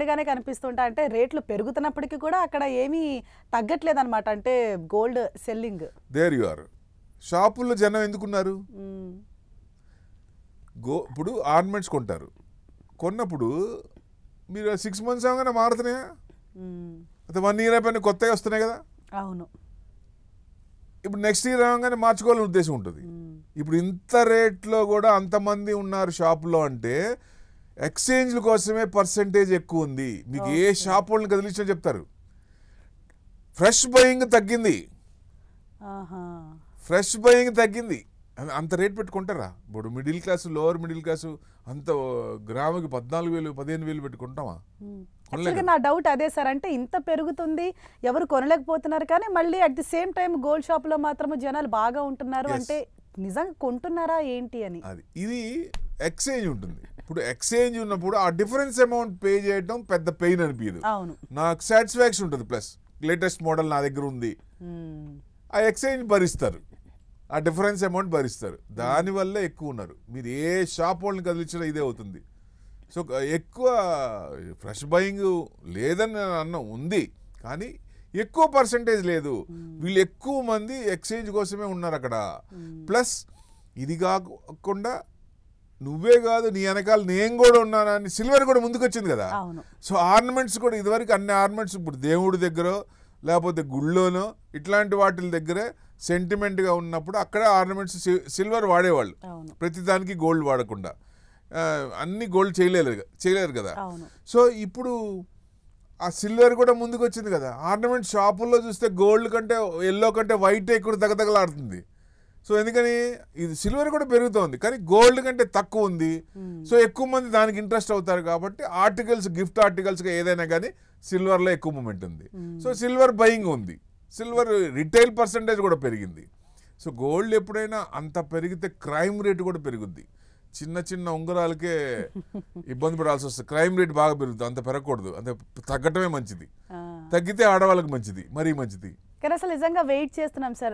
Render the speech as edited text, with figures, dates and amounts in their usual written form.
గానే కనిపిస్తుంటాయి. అంటే రేట్లు పెరుగుతున్నప్పటికీ కూడా అక్కడ ఏమీ తగ్గట్లేదన్నమాట. అంటే gold selling. There you are. షాపుల్లో జనం ఎందుకున్నారు? హ్మ్. ఇప్పుడు ఆర్నమెంట్స్ కొంటారు. కొన్నప్పుడు మీరు 6 మంత్స్ అవగానే మారుతున్నాయా? అయితే 1 ఇయర్ అయిపోయిన కొత్తగా వస్తున్నాయి కదా. అవును. ఇప్పుడు నెక్స్ట్ ఇయర్ అవగానే మార్చుకోవాలని ఉద్దేశం ఉంటుంది. ఇప్పుడు ఇంత రేట్లో కూడా అంతమంది ఉన్నారు షాపులో అంటే ఎక్స్చేంజ్ల కోసమే పర్సెంటేజ్ ఎక్కువ ఉంది. మీకు ఏ షాప్ వాళ్ళని కదిలించినా చెప్తారు. ఫ్రెష్ బయింగ్ తగ్గింది. ఫ్రెష్ బయింగ్ తగ్గింది. అంత రేట్ పెట్టుకుంటారా? ఇప్పుడు middle class, lower middle class అంత గ్రాముకి 14,000 15,000 పెట్టుకుంటామా? నా డౌట్ అదే సార్. అంటే ఇంత పెరుగుతుంది, ఎవరు కొనలేకపోతున్నారు, కానీ మళ్ళీ at the same time gold shop లో మాత్రం జనాలు బాగా ఉంటున్నారు. అంటే నిజంగా కొంటున్నారా ఏంటి అని. అది ఇది ఎక్స్చేంజ్ ఉంటుంది. ఇప్పుడు ఎక్స్చేంజ్ ఉన్నప్పుడు ఆ డిఫరెన్స్ అమౌంట్ పే చేయడం పెద్ద పెయిన్ అనిపించదు. నాకు సాటిస్ఫాక్షన్ ఉంటుంది. ప్లస్ లేటెస్ట్ మోడల్ నా దగ్గర ఉంది, ఆ ఎక్స్చేంజ్ భరిస్తారు, ఆ డిఫరెన్స్ అమౌంట్ భరిస్తారు. దానివల్ల ఎక్కువ ఉన్నారు. మీరు ఏ షాప్ వాళ్ళని కదిలించినా ఇదే అవుతుంది. సో ఎక్కువ ఫ్రెష్ బయింగ్ లేదని అన్న ఉంది, కానీ ఎక్కువ పర్సంటేజ్ లేదు. వీళ్ళు ఎక్కువ మంది ఎక్స్చేంజ్ కోసమే ఉన్నారు అక్కడ. ప్లస్ ఇది కాకుండా నువ్వే కాదు, నీ వెనకాల నేను కూడా ఉన్నానని సిల్వర్ కూడా ముందుకు వచ్చింది కదా. సో ఆర్నమెంట్స్ కూడా ఇదివరకు అన్ని ఆర్నమెంట్స్ ఇప్పుడు దేవుడి దగ్గర లేకపోతే గుళ్ళోనో ఇట్లాంటి వాటి దగ్గరే సెంటిమెంట్గా ఉన్నప్పుడు అక్కడ ఆర్నమెంట్స్ సిల్వర్ వాడేవాళ్ళు. ప్రతి దానికి గోల్డ్ వాడకుండా అన్ని గోల్డ్ చేయలేరు కదా. సో ఇప్పుడు ఆ సిల్వర్ కూడా ముందుకు వచ్చింది కదా. ఆర్నమెంట్ షాపుల్లో చూస్తే గోల్డ్ కంటే ఎల్లో కంటే వైట్ ఎక్కువ తగతగలాడుతుంది. సో ఎందుకని ఇది సిల్వర్ కూడా పెరుగుతోంది, కానీ గోల్డ్ కంటే తక్కువ ఉంది. సో ఎక్కువ మంది దానికి ఇంట్రెస్ట్ అవుతారు కాబట్టి ఆర్టికల్స్, గిఫ్ట్ ఆర్టికల్స్గా ఏదైనా కానీ సిల్వర్లో ఎక్కువ మూమెంట్ ఉంది. సో సిల్వర్ బయింగ్ ఉంది, సిల్వర్ రిటైల్ పర్సంటేజ్ కూడా పెరిగింది. సో గోల్డ్ ఎప్పుడైనా అంత పెరిగితే క్రైమ్ రేట్ కూడా పెరుగుద్ది. చిన్న చిన్న ఉంగరాలకే ఇబ్బంది పడాల్సి వస్తుంది. క్రైమ్ రేట్ బాగా పెరుగుతుంది. అంత పెరగకూడదు, అంత తగ్గటమే మంచిది. తగ్గితే ఆడవాళ్ళకి మంచిది, మరీ మంచిది. కానీ అసలు నిజంగా వెయిట్ చేస్తున్నాం సార్.